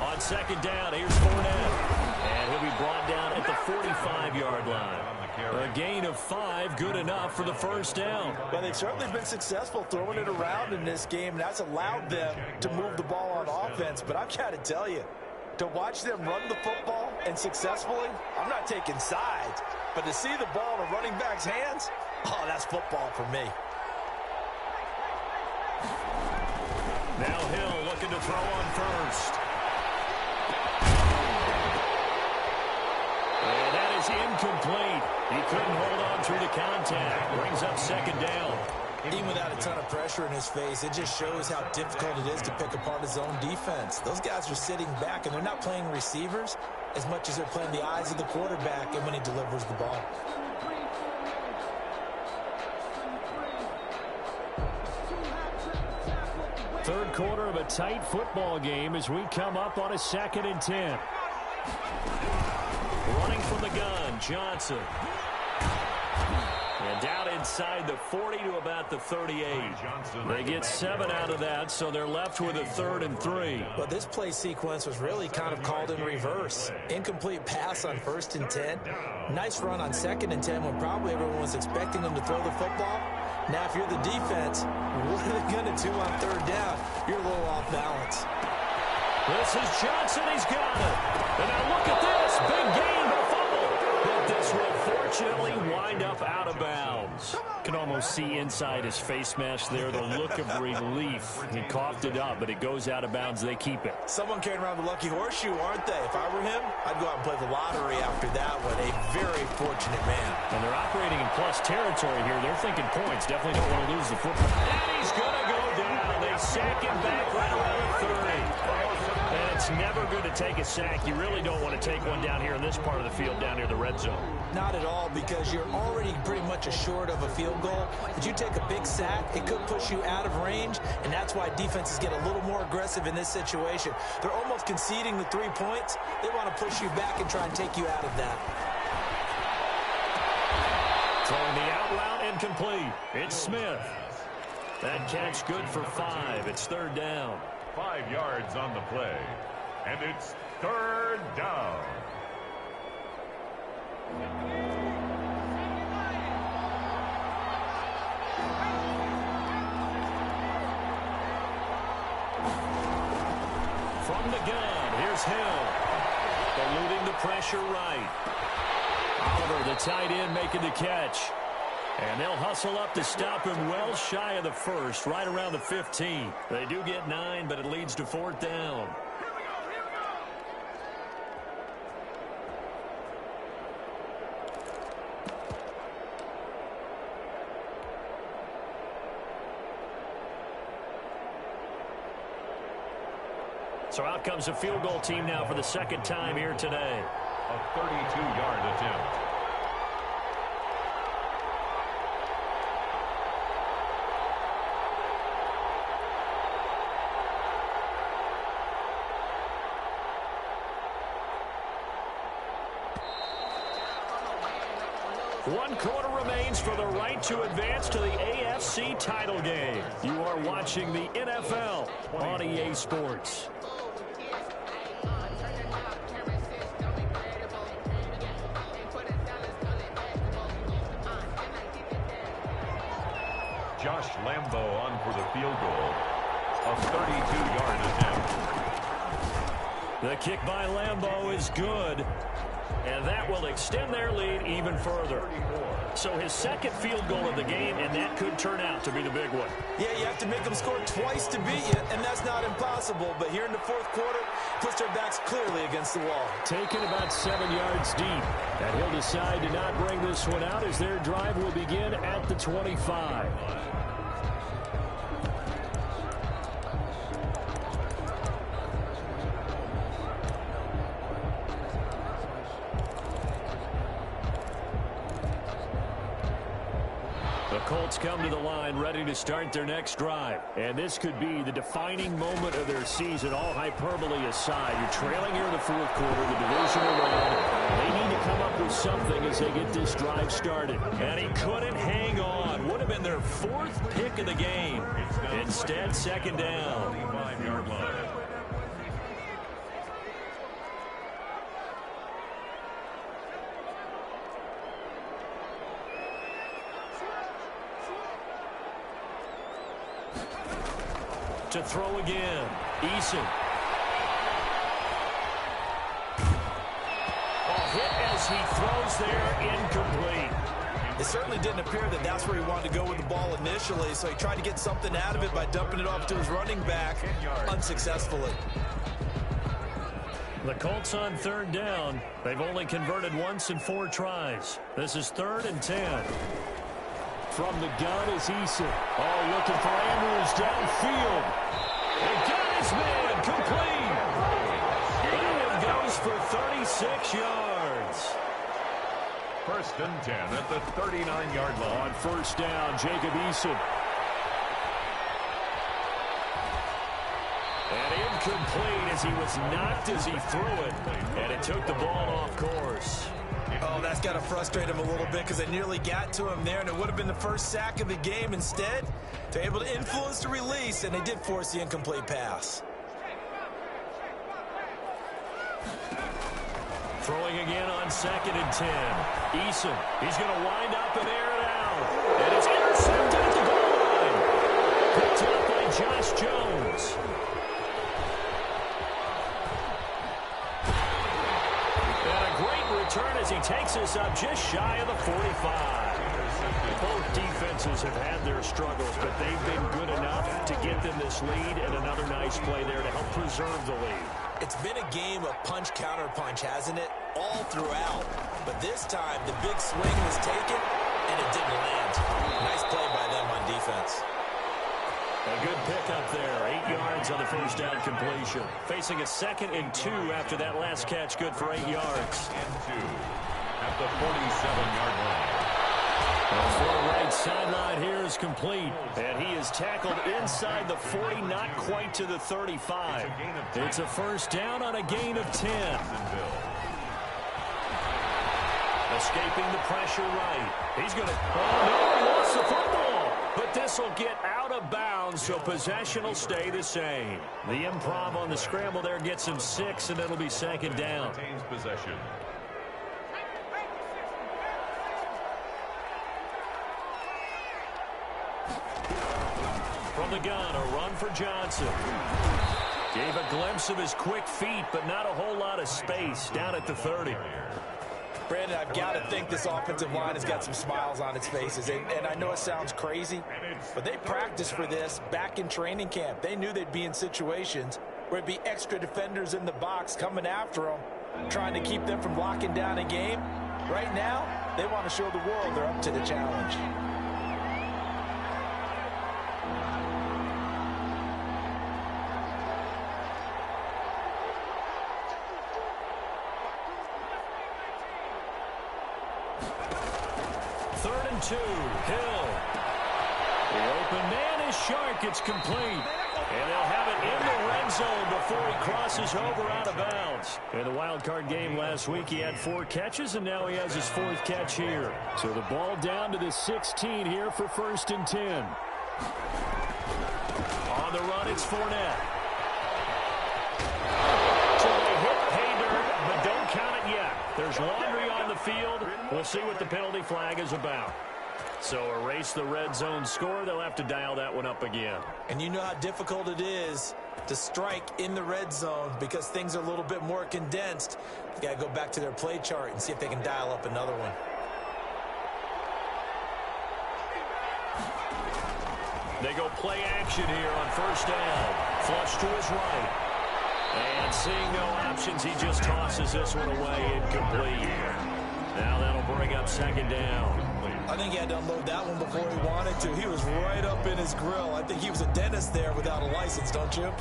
On second down, here's Fournette. And he'll be brought down at the 45-yard line. A gain of 5, good enough for the first down. Well, they've certainly been successful throwing it around in this game, and that's allowed them to move the ball on offense. But I've got to tell you, to watch them run the football and successfully, I'm not taking sides, but to see the ball in a running back's hands, oh, that's football for me. Now Hill looking to throw on first. And that is incomplete. He couldn't hold on through the contact. Brings up second down. Even without a ton of pressure in his face, it just shows how difficult it is to pick apart his own defense. Those guys are sitting back, and they're not playing receivers as much as they're playing the eyes of the quarterback and when he delivers the ball. Third quarter of a tight football game as we come up on a 2nd and 10. Running from the gun, Johnson. And down inside the 40 to about the 38. They get 7 out of that, so they're left with a 3rd and 3. But this play sequence was really kind of called in reverse. Incomplete pass on 1st and 10. Nice run on 2nd and 10 when probably everyone was expecting them to throw the football. Now, if you're the defense, what are they going to do on 3rd down? You're a little off balance. This is Johnson. He's got it. And now look at this. Big gain, no fumble. But this will fortunately wind up out of bounds. Can almost see inside his face mask there the look of relief. He coughed it up, but it goes out of bounds. They keep it. Someone carrying around the lucky horseshoe, aren't they? If I were him, I'd go out and play the lottery after that one. A very fortunate man. And they're operating in plus territory here. They're thinking points. Definitely don't want to lose the football. And he's going to go down. They sack him back right around the 30. And it's never good to take a sack. You really don't want to take one down here in this part of the field, down near the red zone. Not at all, because you're already pretty much assured of a field goal. If you take a big sack, it could push you out of range, and that's why defenses get a little more aggressive in this situation. They're almost conceding the 3 points. They want to push you back and try and take you out of that. Throwing the out route incomplete. It's Smith. That catch good for 5. It's 3rd down. 5 yards on the play, and it's 3rd down. From the gun, here's Hill. Eluding the pressure right. Oliver, the tight end, making the catch. And they'll hustle up to stop him well shy of the 1st, right around the 15. They do get 9, but it leads to 4th down. So out comes the field goal team now for the 2nd time here today. A 32-yard attempt. One quarter remains for the right to advance to the AFC title game. You are watching the NFL on EA Sports. Josh Lambo on for the field goal. A 32-yard attempt. The kick by Lambo is good. And that will extend their lead even further. So his 2nd field goal of the game, and that could turn out to be the big one. Yeah, you have to make them score twice to beat you, and that's not impossible. But here in the 4th quarter, puts their backs clearly against the wall. Taken about 7 yards deep. And he'll decide to not bring this one out as their drive will begin at the 25. The Colts come to the line ready to start their next drive. And this could be the defining moment of their season, all hyperbole aside. You're trailing here in the fourth quarter, the divisional round. They need to come up with something as they get this drive started. And he couldn't hang on. Would have been their fourth pick of the game. Instead, second down. 25-yard line. To throw again. Eason. Hit as he throws there, incomplete. It certainly didn't appear that that's where he wanted to go with the ball initially, so he tried to get something out of it by dumping it off to his running back unsuccessfully. The Colts on third down. They've only converted once in 4 tries. This is 3rd and 10. From the gun is Eason. Oh, looking for Andrews downfield. They got his man complete. And goes for 36 yards. 1st and 10 at the 39-yard line. On first down, Jacob Eason. And incomplete as he was knocked as he threw it. And it took the ball off course. Oh, that's got to frustrate him a little bit because they nearly got to him there, and it would have been the first sack of the game. Instead, they're able to influence the release, and they did force the incomplete pass. Throwing again on 2nd and 10. Eason, he's going to wind up and air it out. And it's intercepted at the goal line. Picked up by Josh Jones. Return as he takes us up just shy of the 45. Both defenses have had their struggles, but they've been good enough to get them this lead, and another nice play there to help preserve the lead. It's been a game of punch-counter-punch, hasn't it? All throughout. But this time, the big swing was taken, and it didn't land. Nice play by them on defense. A good pickup there. 8 yards on the first down completion. Facing a 2nd and 2 after that last catch. Good for 8 yards. And 2 at the 47-yard line. The full right sideline here is complete. And he is tackled inside the 40, not quite to the 35. It's a first down on a gain of 10. Escaping the pressure right. He's going to... Oh, no, he lost the football. But this will get out of bounds, so possession will stay the same. The improv on the scramble there gets him 6, and it'll be 2nd down. Retains possession. From the gun, a run for Johnson. Gave a glimpse of his quick feet, but not a whole lot of space down at the 30. Brandon, I've got to think this offensive line has got some smiles on its faces. And I know it sounds crazy, but they practiced for this back in training camp. They knew they'd be in situations where it'd be extra defenders in the box coming after them, trying to keep them from locking down a game. Right now, they want to show the world they're up to the challenge. Third and 2, Hill. The open man is Shark. It's complete. And they'll have it in the red zone before he crosses over out of bounds. In the wild card game last week, he had 4 catches, and now he has his 4th catch here. So the ball down to the 16 here for 1st and 10. On the run, it's Fournette. So they hit pay dirt, but don't count it yet. There's laundry on the field. We'll see what the penalty flag is about. So erase the red zone score. They'll have to dial that one up again. And you know how difficult it is to strike in the red zone because things are a little bit more condensed. You got to go back to their play chart and see if they can dial up another one. They go play action here on first down. Flush to his right. And seeing no options, he just tosses this one away, incomplete. Now that'll bring up 2nd down. I think he had to unload that one before he wanted to. He was right up in his grill. I think he was a dentist there without a license, don't you?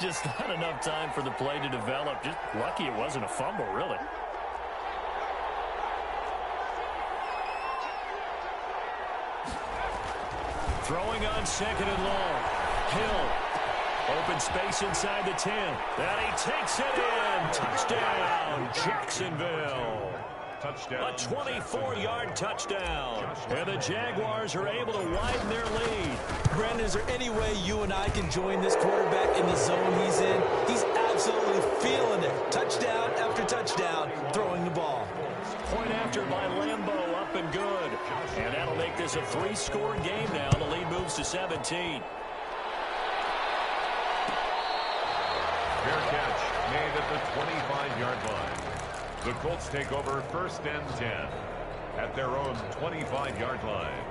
Just not enough time for the play to develop. Just lucky it wasn't a fumble, really. Throwing on second and long. Hill. Open space inside the 10. And he takes it in. Touchdown, Jacksonville. Touchdown. A 24-yard touchdown. And the Jaguars are able to widen their lead. Brandon, is there any way you and I can join this quarterback in the zone he's in? He's absolutely feeling it. Touchdown after touchdown, throwing the ball. Point after by Lambeau, up and good. And that'll make this a 3-score game now. The lead moves to 17. Fair catch made at the 25-yard line. The Colts take over 1st and 10 at their own 25-yard line.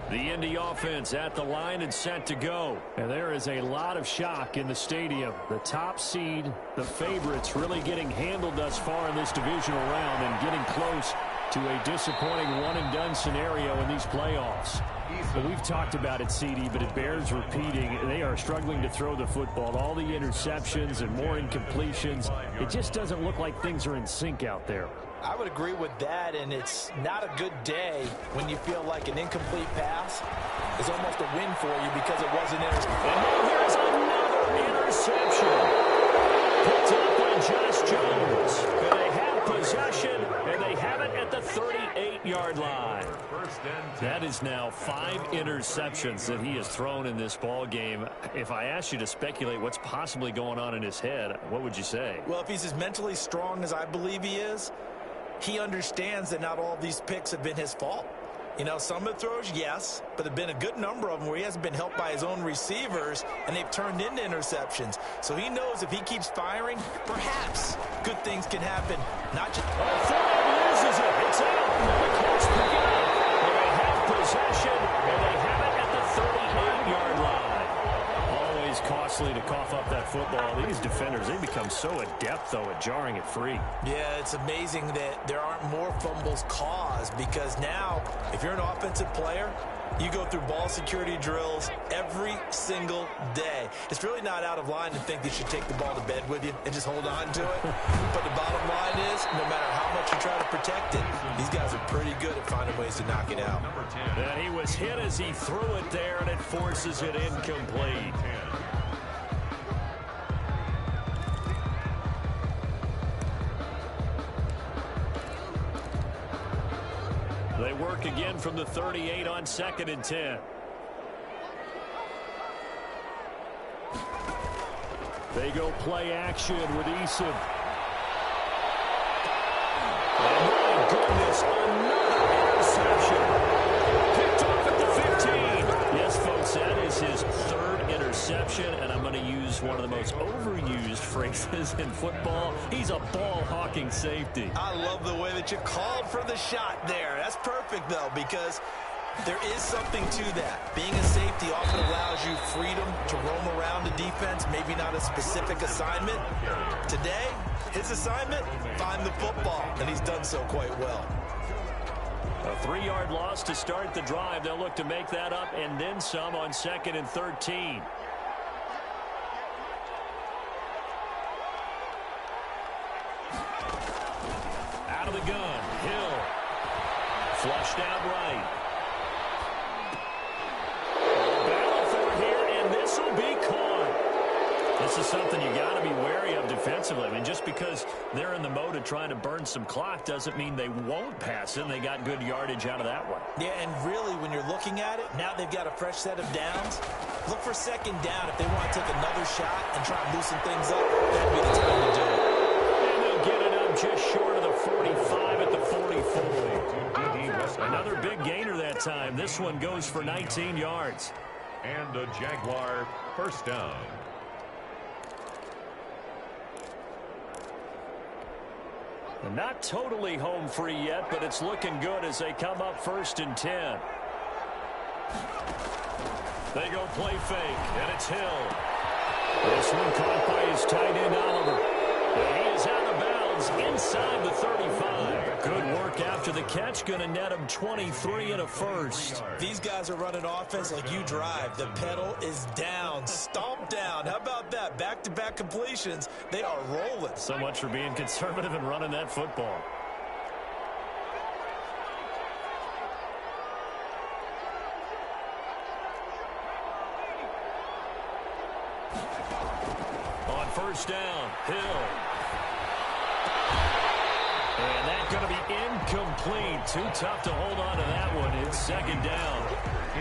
The Indy offense at the line and set to go. And there is a lot of shock in the stadium. The top seed, the favorites, really getting handled thus far in this divisional round and getting close to a disappointing one-and-done scenario in these playoffs. Well, we've talked about it, CD, but it bears repeating. They are struggling to throw the football. All the interceptions and more incompletions. It just doesn't look like things are in sync out there. I would agree with that, and it's not a good day when you feel like an incomplete pass is almost a win for you because it wasn't intercepted. And now here's another interception. Picked up by Josh Jones. And they have possession, and they have it at the 38-yard line. That is now 5 interceptions that he has thrown in this ball game. If I asked you to speculate what's possibly going on in his head, what would you say? Well, if he's as mentally strong as I believe he is, he understands that not all of these picks have been his fault. You know, some of the throws, yes, but there have been a good number of them where he hasn't been helped by his own receivers, and they've turned into interceptions. So he knows if he keeps firing, perhaps good things can happen. Not just... loses it. It's out. The Colts pick it up. They have possession, and they have it at the 38-yard line. Always costly to cough up that football. These defenders, they become so adept, though, at jarring it free. Yeah, it's amazing that there aren't more fumbles caused because now, if you're an offensive player, you go through ball security drills every single day. It's really not out of line to think that you should take the ball to bed with you and just hold on to it. But the bottom line is, no matter how much you try to protect it, these guys are pretty good at finding ways to knock it out. And he was hit as he threw it there, and it forces it incomplete. They work again from the 38 on 2nd and 10. They go play action with Eason. Oh, my goodness, another interception. Picked off at the 15. Yes, folks, that is his 3rd interception, and I'm going to use one of the most overused phrases in football. He's a ball-hawking safety. I love the way that you called for the shot there. That's perfect, though, because there is something to that. Being a safety often allows you freedom to roam around the defense, maybe not a specific assignment. Today, his assignment, find the football, and he's done so quite well. A 3-yard loss to start the drive. They'll look to make that up and then some on 2nd and 13. Out of the gun, Hill. Flushed out right. Battle for it here, and this will be caught. This is something you got to be wary of defensively. I mean, just because they're in the mode of trying to burn some clock doesn't mean they won't pass it, and they got good yardage out of that one. Yeah, and really, when you're looking at it, now they've got a fresh set of downs. Look for 2nd down. If they want to take another shot and try and loosen things up, that'd be the time to do it. And they'll get it up just short of the 45 at the 44. Another big gainer that time. This one goes for 19 yards. And a Jaguar 1st down. And not totally home free yet, but it's looking good as they come up 1st and 10. They go play fake, and it's Hill. This one caught by his tight end, Oliver. And he is out of bounds yards inside the 35. Good work after the catch. Going to net him 23 and a first. These guys are running offense like you drive. The pedal is down. Stomp down. How about that? Back-to-back completions. They are rolling. So much for being conservative and running that football. On first down, Hill. And that's going to be incomplete. Too tough to hold on to that one. It's second down.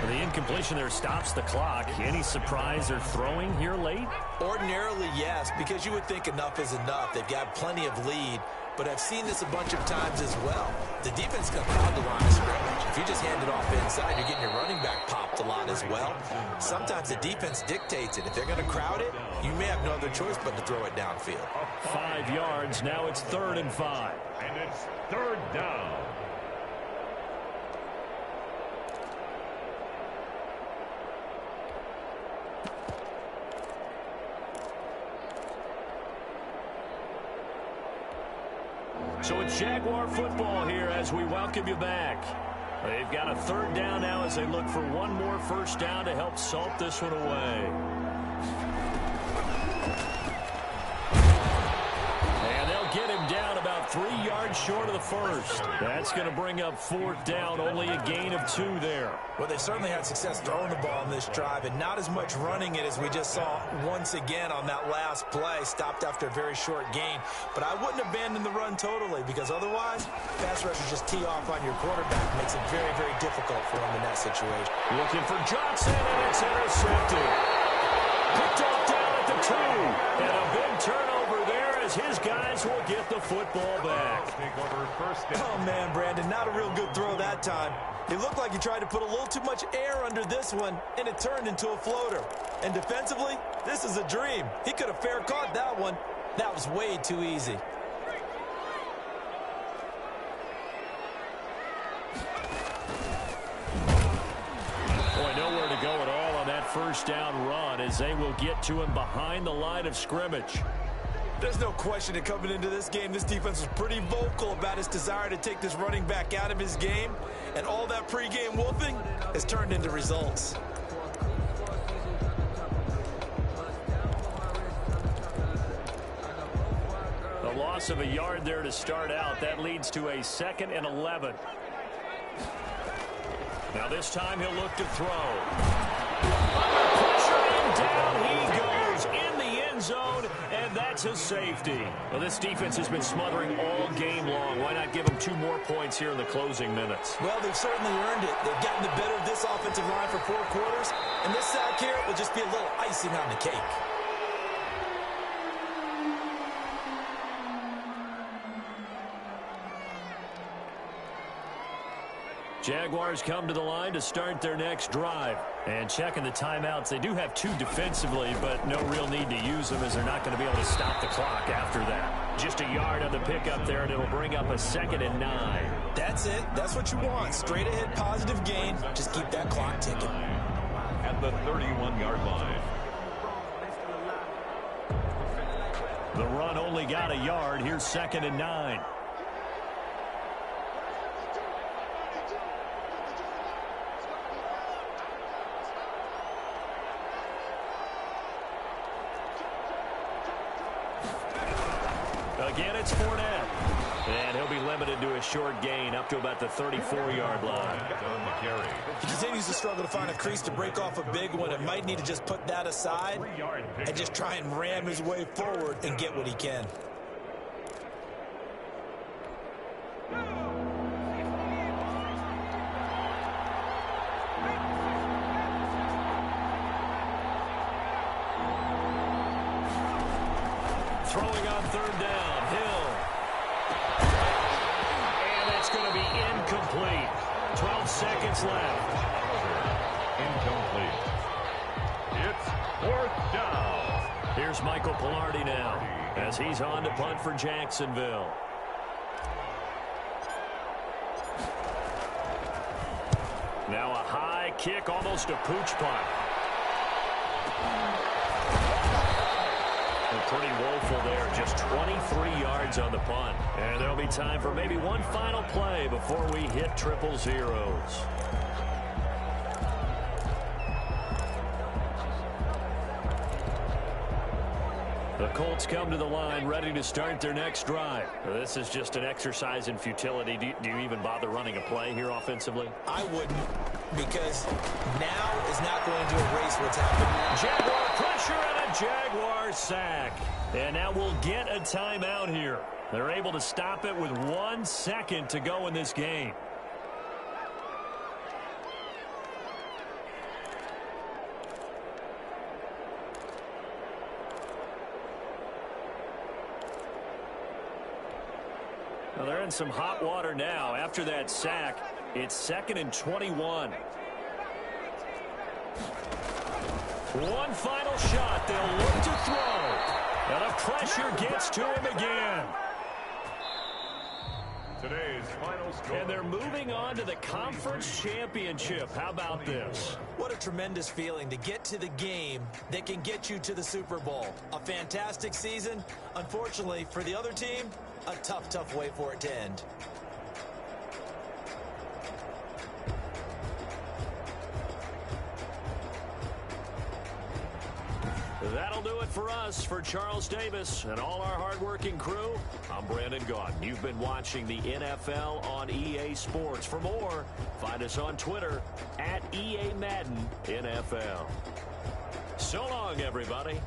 The incompletion there stops the clock. Any surprise they're throwing here late? Ordinarily, yes, because you would think enough is enough. They've got plenty of lead, but I've seen this a bunch of times as well. The defense can crowd the line of scrimmage. If you just hand it off inside, you're getting your running back popped a lot as well. Sometimes the defense dictates it. If they're going to crowd it, you may have no other choice but to throw it downfield. 5 yards. Now it's 3rd and 5. And it's 3rd down. So it's Jaguar football here as we welcome you back. They've got a 3rd down now as they look for one more first down to help salt this one away. And they'll get him down about 3 yards short of the first. That's going to bring up 4th down, only a gain of 2 there. Well, they certainly had success throwing the ball in this drive and not as much running it as we just saw once again on that last play. Stopped after a very short gain. But I wouldn't abandon the run totally because otherwise, pass rushers just tee off on your quarterback. Makes it very, very difficult for him in that situation. Looking for Johnson, and it's intercepted. Picked off down at the 2. And a big turnover there as his guys will get the football back. Oh, man, Brandon, not a real good throw that time. It looked like he tried to put a little too much air under this one, and it turned into a floater. And defensively, this is a dream. He could have fair caught that one. That was way too easy. Boy, nowhere to go at all on that first down run as they will get to him behind the line of scrimmage. There's no question that coming into this game, this defense was pretty vocal about its desire to take this running back out of his game. And all that pregame wolfing has turned into results. The loss of a yard there to start out. That leads to a 2nd and 11. Now this time he'll look to throw. Under pressure and down he goes in the end zone, and that's a safety. Well, this defense has been smothering all game long. Why not give them 2 more points here in the closing minutes? Well, they've certainly earned it. They've gotten the better of this offensive line for 4 quarters, and this sack here will just be a little icing on the cake. Jaguars come to the line to start their next drive. And checking the timeouts, they do have 2 defensively, but no real need to use them as they're not going to be able to stop the clock after that. Just a yard on the pickup there, and it'll bring up a 2nd and 9. That's it. That's what you want. Straight ahead positive gain. Just keep that clock ticking. At the 31-yard line. The run only got a yard. Here's 2nd and 9. Again, it's Fournette. And he'll be limited to a short gain up to about the 34-yard line. He continues to struggle to find a crease to break off a big one and might need to just put that aside and just try and ram his way forward and get what he can. Throwing on 3rd down, Hill. And that's going to be incomplete. 12 seconds left. Incomplete. It's 4th down. Here's Michael Pilardi now as he's on to punt for Jacksonville. Now a high kick, almost a pooch punt. A pretty woeful careful there. Just 23 yards on the punt. And there'll be time for maybe one final play before we hit triple zeros. The Colts come to the line ready to start their next drive. This is just an exercise in futility. Do you even bother running a play here offensively? I wouldn't, because now is not going to erase what's happened. Jaguar pressure and a Jaguar sack. And now we'll get a timeout here. They're able to stop it with 1 second to go in this game. Well, they're in some hot water now. After that sack, it's 2nd and 21. One final shot. They'll look to throw. And the pressure gets to him again. Today's final score. And they're moving on to the conference championship. How about this? What a tremendous feeling to get to the game that can get you to the Super Bowl. A fantastic season. Unfortunately, for the other team, a tough, tough way for it to end. That'll do it for us. For Charles Davis and all our hardworking crew, I'm Brandon Gaudin. You've been watching the NFL on EA Sports. For more, find us on Twitter @EA Madden NFL. So long, everybody.